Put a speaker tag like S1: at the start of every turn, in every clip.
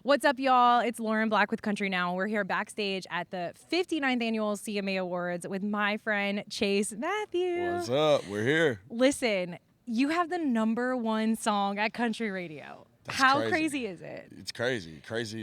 S1: What's up, y'all? It's Lauren Black with Country Now. We're here backstage at the 59th annual CMA Awards with my friend Chase Matthew.
S2: What's up? We're here.
S1: Listen, you have the #1 song at country radio.
S2: That's
S1: How
S2: crazy.
S1: crazy is it?
S2: It's crazy. Crazy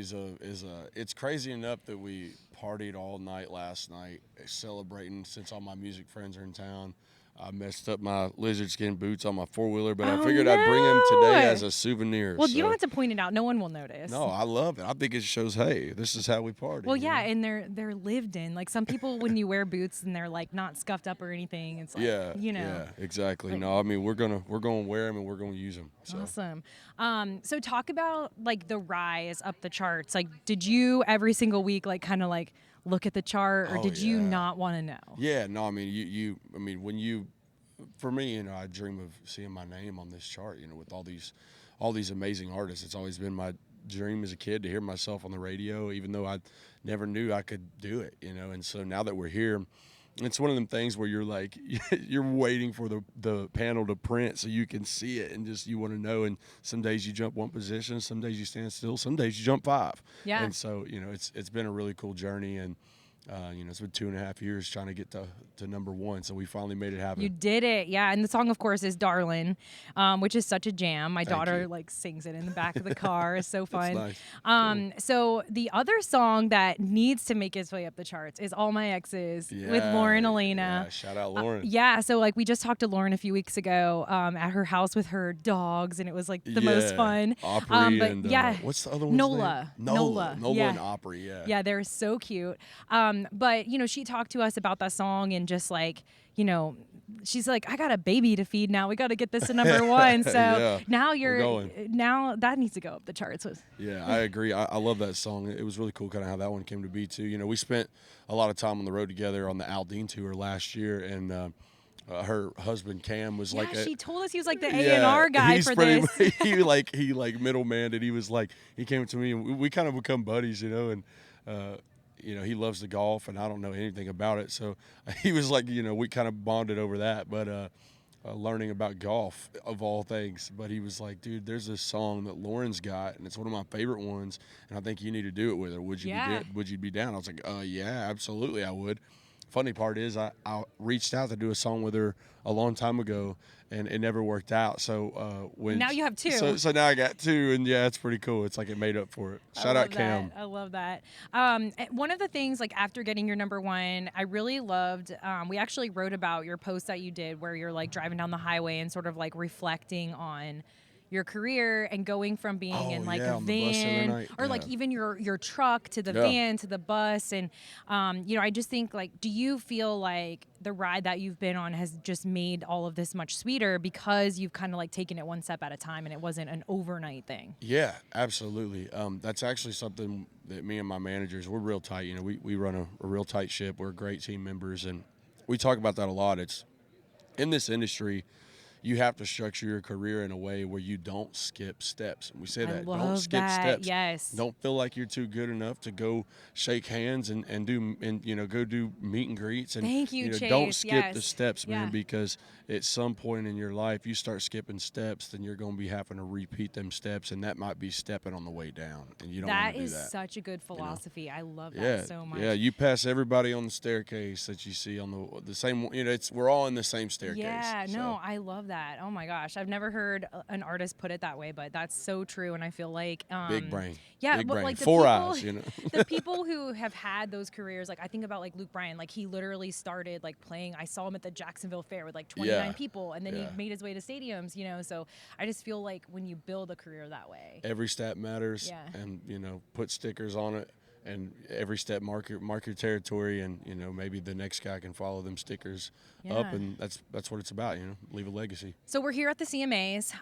S2: it's crazy enough that we partied all night last night celebrating since all my music friends are in town. I messed up my lizard skin boots on my four-wheeler, but I figured I'd bring them today as a souvenir.
S1: Well, you don't have to point it out. No one will notice.
S2: No, I love it. I think it shows, hey, this is how we party.
S1: Well, yeah, and they're lived in. Like some people, when you wear boots and they're like not scuffed up or anything, it's like,
S2: Yeah, exactly.
S1: Like,
S2: no, I mean we're gonna wear them and we're gonna use them. So.
S1: Awesome. So talk about like the rise up the charts. Like, did you every single week like kind of like look at the chart, or did you not want to know?
S2: Yeah, no, I mean for me, I dream of seeing my name on this chart, with all these amazing artists. It's always been my dream as a kid to hear myself on the radio, even though I never knew I could do it, and so now that we're here, it's one of them things where you're like, you're waiting for the panel to print so you can see it, and just you want to know. And some days you jump one position, some days you stand still, some days you jump 5.
S1: Yeah.
S2: And so it's been a really cool journey, and it's been 2.5 years trying to get to #1, so we finally made it happen.
S1: You did it, yeah. And the song, of course, is "Darlin," which is such a jam. My daughter like sings it in the back of the car. It's so fun.
S2: Nice.
S1: Cool. So the other song that needs to make its way up the charts is "All My Exes" with Lauren Elena.
S2: Yeah, shout out Lauren.
S1: Yeah, so like we just talked to Lauren a few weeks ago at her house with her dogs, and it was like the most fun.
S2: Opry
S1: but
S2: and
S1: yeah,
S2: what's the other one's
S1: Nola.
S2: name? Nola and Opry. Yeah.
S1: Yeah, they're so cute. But she talked to us about that song and just like, she's like, I got a baby to feed now. We got to get this to #1. So now that needs to go up the charts.
S2: Yeah, I agree. I love that song. It was really cool kind of how that one came to be too. We spent a lot of time on the road together on the Aldine tour last year, and her husband Cam was
S1: she told us he was like the A&R guy for this.
S2: he middleman, and he was like, he came to me and we kind of become buddies, and he loves the golf, and I don't know anything about it. So he was like, we kind of bonded over that, but learning about golf of all things. But he was like, dude, there's this song that Lauren's got, and it's one of my favorite ones, and I think you need to do it with her. Would you be down? I was like, yeah, absolutely, I would. Funny part is I reached out to do a song with her a long time ago, and it never worked out. So
S1: now you have 2.
S2: So now I got 2, and yeah, it's pretty cool. It's like it made up for it. Shout out Cam.
S1: I love that. One of the things, like after getting your #1, I really loved. We actually wrote about your post that you did where you're like driving down the highway and sort of like reflecting on your career and going from being in like a van or like even your truck to the van to the bus. And, I just think like, do you feel like the ride that you've been on has just made all of this much sweeter because you've kind of like taken it one step at a time and it wasn't an overnight thing?
S2: Yeah, absolutely. That's actually something that me and my managers, we're real tight. We run a real tight ship. We're great team members, and we talk about that a lot. It's in this industry, you have to structure your career in a way where you don't skip steps. And we say that. Don't skip steps.
S1: Yes.
S2: Don't feel like you're too good enough to go shake hands and go do meet and greets. And
S1: thank you, Chase.
S2: Don't skip the steps, man, because at some point in your life you start skipping steps, then you're going to be having to repeat them steps, and that might be stepping on the way down. And you don't want to do that.
S1: That is such a good philosophy. I love that so much.
S2: Yeah, you pass everybody on the staircase that you see on the same. We're all in the same staircase.
S1: Yeah, no, I love that. Oh my gosh, I've never heard an artist put it that way, but that's so true. And I feel like
S2: big brain.
S1: Yeah,
S2: big brain.
S1: Like
S2: Four eyes.
S1: The people who have had those careers, like I think about like Luke Bryan, like he literally started like playing. I saw him at the Jacksonville Fair with like 29 people, and then he made his way to stadiums. So I just feel like when you build a career that way,
S2: every step matters. And put stickers on it. And every step mark your territory, and maybe the next guy can follow them stickers up, and that's what it's about. Leave a legacy.
S1: So we're here at the CMAs.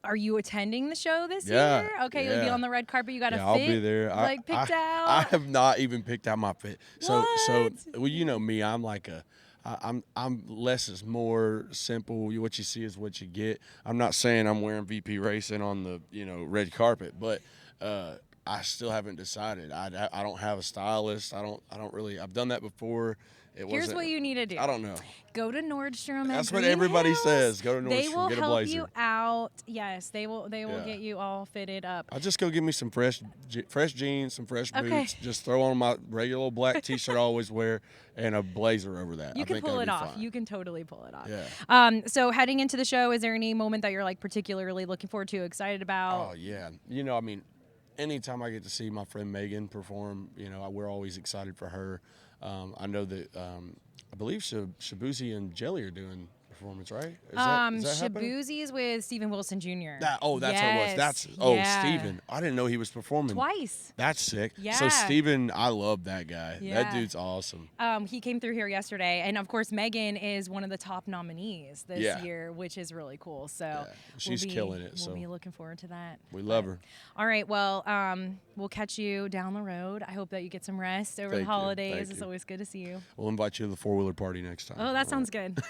S1: Are you attending the show this year? Okay, you'll be on the red carpet. You got a fit.
S2: I'll be there.
S1: Picked out.
S2: I have not even picked out my fit.
S1: What?
S2: So well, me. I'm like I'm less is more, simple. What you see is what you get. I'm not saying I'm wearing VP Racing on the red carpet, but I still haven't decided. I don't have a stylist. I don't really. I've done that before.
S1: Here's what you need to do.
S2: I don't know.
S1: Go to Nordstrom.
S2: That's what everybody says. Go to Nordstrom.
S1: They will
S2: get a
S1: help
S2: blazer.
S1: you out. out. Yes, they will
S2: Yeah.
S1: get you all fitted up.
S2: I'll just go get me some fresh jeans, some fresh boots.
S1: Okay.
S2: Just throw on my regular old black T-shirt I always wear, and a blazer over that.
S1: You
S2: I
S1: can
S2: think
S1: pull
S2: that'll
S1: it
S2: be
S1: off.
S2: fine.
S1: You can totally pull it off.
S2: Yeah.
S1: So heading into the show, is there any moment that you're like particularly looking forward to, excited about?
S2: Oh yeah. I mean, anytime I get to see my friend Megan perform, we're always excited for her. I know that I believe Shabuzi and Jelly are doing performance, right? Is that happening?
S1: Shabuzi's with Stephen Wilson Jr.
S2: That's what it was.
S1: Yeah.
S2: Steven. I didn't know he was performing.
S1: Twice.
S2: That's sick.
S1: Yeah.
S2: So Steven, I love that guy.
S1: Yeah.
S2: That dude's awesome.
S1: He came through here yesterday, and of course Megan is one of the top nominees this year, which is really cool. So
S2: she's killing it.
S1: We'll be looking forward to that.
S2: We love her.
S1: All right, well, we'll catch you down the road. I hope that you get some rest over the holidays. It's always good to see you.
S2: We'll invite you to the 4-wheeler party next time.
S1: Oh, that sounds good.